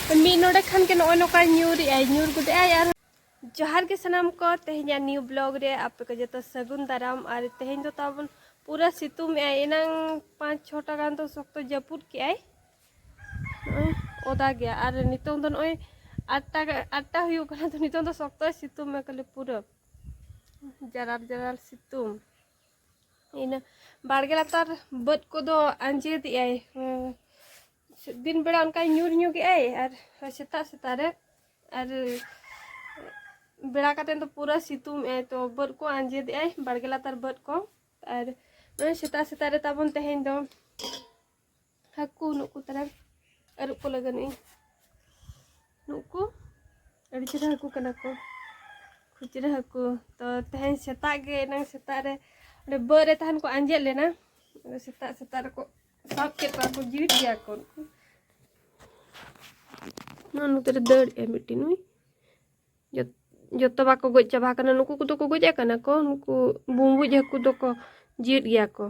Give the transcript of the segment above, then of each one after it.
मी नोडे खान के नोय नोका न्यूर गुदे यार जोहार के सनाम को तेहኛ न्यू ब्लॉग रे आप को जतो सगुन दाराम और तेहñ दो ताबन पूरा सितुम एनांग 5-6 टा गान तो सख्तो जपुर के आई ओदा गया और नितों दो नोय 8टा हुयु कना तो नितों दो सख्तो सितुम में कले पूरा जरार सितुम इन बाड़गे लातार बद को दो अंजे दी आई दिन बेड़ा उनका न्यूर के आई और सेता रे और बेड़ा काते तो पूरा सितुम ए तो बद को अंजे दी आई बाड़गे लातार बद को और सेता रे ताबन तेहñ दो हाकू नुकू तरह अरुप को लगनी नुकू अड़ी चेहरा हाकू कना को खुचरा हाकू तो तेहñ सेता गे नंग सेता रे बरे तहन को अंजे लेना सेता रे को साफ के को जीवित गया को नु तेरे दड़ ए मिट्टी नुई जतो बाको गोज चाबा कना नुकू को तो को गोज कना को नुकू बुंबुज हाकू दो को जीवित गया को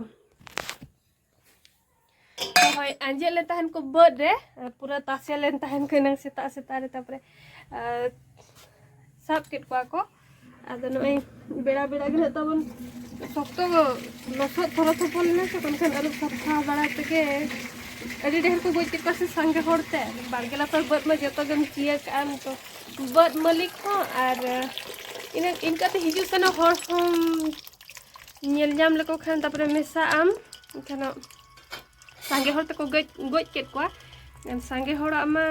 होय अंजे ले तहन को बद रे पूरा तासे लेन तहन के नंग सेता रे तापरे साफ के को आदो नय बेड़ा गे तबन सख्तो लसद थोड़ा थोपल ना से कनखन अरु सफा बड़ा तके अड़ी ढेर को गोज के से संगे होड़ते बाड़गेला पर बद में जतो गन चिया कान तो बद मालिक हो और इनका ते हिजु कना होड़ हम नेल जाम लको खान तापरे मेसा आम खाना संगे होड़ तको गोज के को संगे होड़ा मा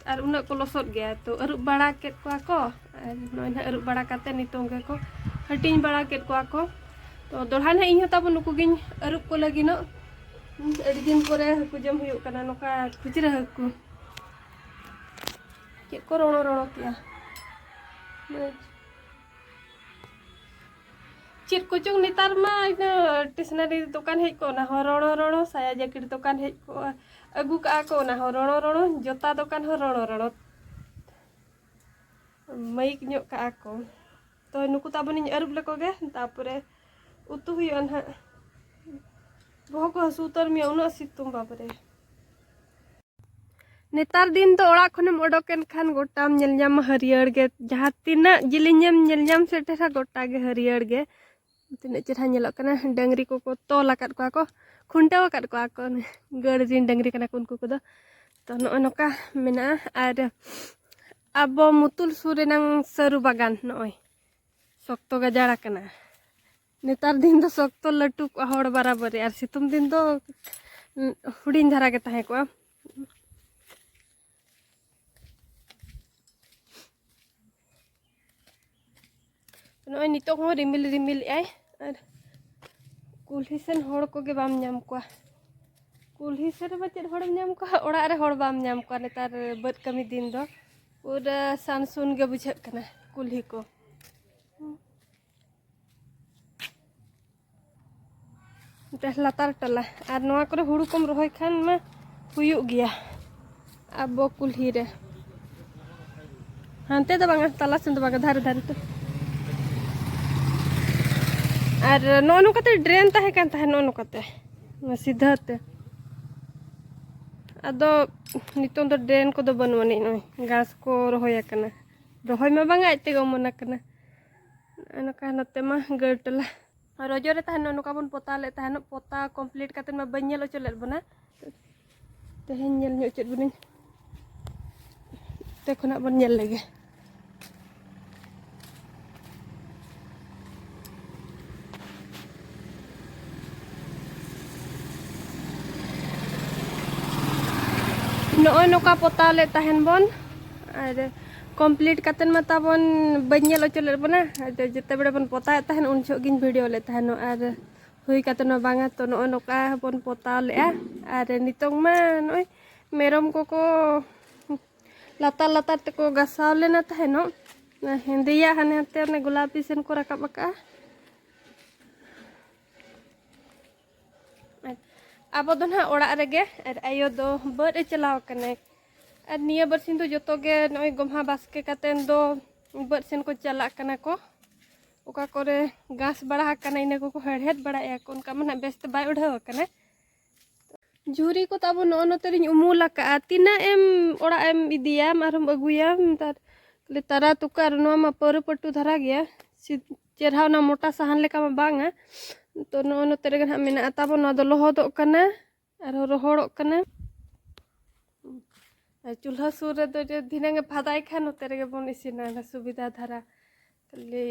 और उना को लसद गया तो अरु बड़ा के को नय अरु बड़ा काते नितों के को हटिंग बड़ा के को तो दोढ़ा ना इन तब नुकू गिन अरुप को लगी न अड़ी दिन परे हकू जम हुयु कना नोका खुचरा हकू के को रोणो किया चिर कुचुंग नितार मा इना स्टेशनरी दुकान हेज को ना हो रोणो साया जैकेट दुकान हेज को अगू का ना हो रोणो जोता दुकान हो रोणो माइक ᱧᱚᱜ का को तो नुकू ताबन अरुप लकोगे तापरे उतु हुयु ना बहुत को हसू उतर मिया उना सितुम बाबरे नेतार दिन तो ओड़ा खनेम ओडोकेन खान गोटाम नेलजाम हरियर गे जहां तिना जिलिᱧam नेलजाम सेटेरा गोटा गे हरियर गे तिना चेहरा नेलो कना डंगरी को तोल आकाद को खुंटाव आकाद को गड़जिन डंगरी कना उनको को तो नोका मेना और अब मुतुल सुरेनांग सरू बागान नय सख्तो गजाड़ा कना नेतार दिन तो सख्तो लटू को होड़ बराबर और सितुम दिन तो हुडिन धारा के तहे को नय नितो हो रिमिल आय और कुल्ही सेन होड़ को गे बाम नाम को कुल्ही सेन बचेत होड़ नाम को ओड़ा रे होड़ बाम नाम को नेतार बद कमी दिन दो पूरा सानसुन गे बुझे कना कुल्ही को लातार टला और नवा करे हुड़ू कम रोहय खान में हुयु गया अब कुल्ही रे हानते तो बांगा तला सेन तो बांगा धारे तो और नो कते ड्रेन ताहे कान ताहे नो कते सीधाते अदो नितों तो ड्रेन को दो बनवनी नय घास को रोहय कना रोहय में बांगा आते गमना कना अनका नते मा गटला रजो रे तहन नोका बन पोता ले तहन पोता कंप्लीट काते में बन्यल चले बना तेहन नेल ᱧᱚᱜ चेत बनी ते खना बन नेल लगे नोय नोका पोता ले तहन बन और कंप्लीट कातन में ताबन बन्यल चले बना जते बड़े बन पोता तहन उन छो गिन वीडियो ले तहन और हुई कातन बांगा तो नोय नोका बन पोता ले और नितोंग मा नोय मेरम को लातार ते को गसाव लेना तहन हिंदिया हाने ते गुलाबी सेन को रकाब का अब दो ना ओड़ा रेगे और आयो दो बड़े चलाव कने और निया बरसिन तो जोतो गे नय गमहा बास्के कातेन दो बरसिन को चला कना को ओका करे घास बड़ा कना इने को हेड़हेद बड़ा को उनका मन बेस्ट बाय उड़ाव कना झुरी को तब नोतेरी उमूल तीना एम ओड़ा एम इदिया आरम अगुया तार तारा तुकार मा पर पट्टू धरा गया चेहरा ना मोटा साहान लेका मा बांगा तो नोते रे हाँ मेना तब लहदों रोहड़ों चूल्हा सुर रे धीरे फादाई खान नोते रे बन इसिना सुविधा धारा खाली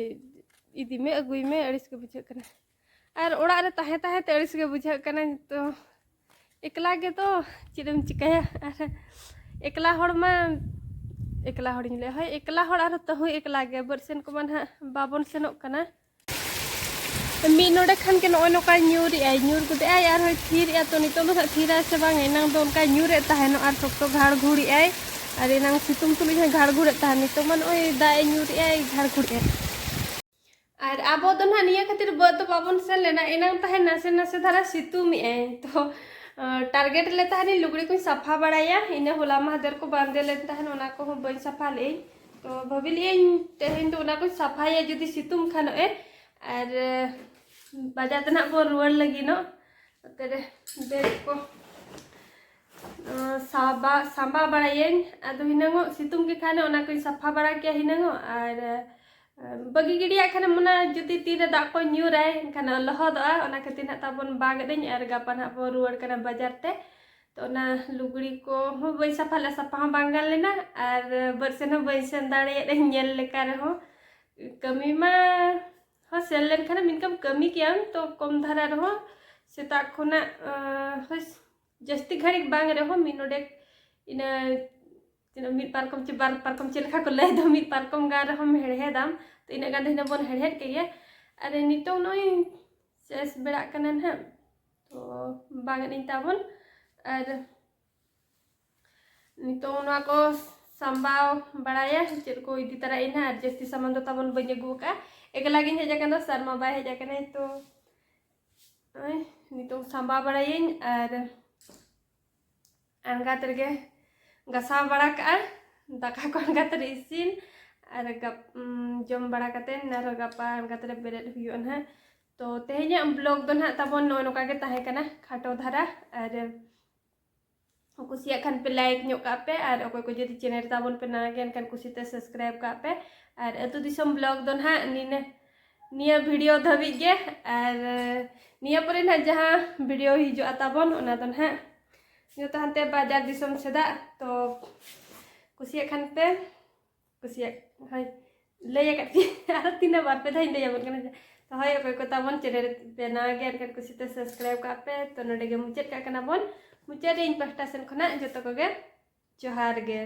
इदी में अगुई में अड़िस के बुझे और ओड़ा रे ताहे ताहे ते अड़िस के बुझे तो एकला के तो चेम चिकाया और एकला हड़ मा एकला हड़ है एकला हड़ और तहु एकला गे बरसेन को मन बाबन सेनोक कना मी नोडे खान के नोय नोका न्यूर गुदे आय और थीर तो नितो दो थीरा से बांग एनांग दो उनका न्यूरे ताहेनो और सख्तो घाड़ घुड़ी आय और एनांग सितुम तुली घाड़ घुड़े ताहे नितो मन ओय दाए न्यूरे आय घाड़ घुड़े और आबो दो ना निया खातिर बद बाबन सेन लेना एनांग ताहे नासे नासे धारा सितुम आय तो टारगेट ले ताहे लुगड़ी को साफा बड़ाया इन होला महादेर को बांधे ले ताहे ओना को बई साफा ले तो भाविली तेहेन तो ओना को साफाया जदी सितुम खानो ए और बाजार तना बो रुआर लगी नो तेरे बेड को सांबा बड़ायें आदो हिनांगो सितुम के खाने ओना को साफा बड़ा किया हिनांगो और बगी गिडिया खाने मना जुदी तीरे दाग को न्यूराय खाना लहदोआ ओना खातिर ना ताबन बागदें और गापा ना बो रुआर कना बाजार ते तो ना लुगड़ी को हो बई साफा ले साफा बांगाल लेना और बरसेन हो बई सेन दाड़े नेल लेका रहो कमी मा हाँ सेल लेन खाना मिनकम कमी किया तो कम धारा रहो सेता खोना जस्ती घड़ी बांग रहो मिनोडे इन मिट पारकम चे बार पारकम चे लेखा को ले दो मिट पारकम गा रहो हेड़े दाम तो इन गान हिना बन हेड़े के अरे नितो नोय शेष बेड़ा कना ना तो बांग नहीं ताबन और नितो ना को संभाव बड़ाया चेर को इदी तरह इना और जस्ती सामान दो ताबन बन अगू का एकला गिन हेजा शर्मा बाय हेजा तो नितो संभाव बड़ाई और अनगा तरगे गसा बड़ा का दाका को अनगा तर इसिन और जम बड़ा कते नार गापा अनगा तर बेरेद हुयो ना तो तेहेजा ब्लॉग दो ना ताबन नोका के ताहे कना खाटो धारा और कुसिया खान पे लाइक ᱧᱚᱜ कापे और अकोय को जदि चैनल ताबन पे ना गेन खान कुसिते सब्सक्राइब कापे और अतु दिसम ब्लॉग दो ना निया वीडियो धाबी गे और निया परे ना जहाँ वीडियो हिजुआ ताबन ओना दो ना जो तहते बाजार दिसम सेदा तो कुसिया खान पे कुसिया हाय लय काटी आर तीना बार पे धाइन लय बन तो हाय अकोय को ताबन चैनल पे ना गेन खान कुसिते सब्सक्राइब कापे तो नोडे गे मुचेद का कना बन मुचारे इन पास्टा सेन खना जतो को गे जोहार गे।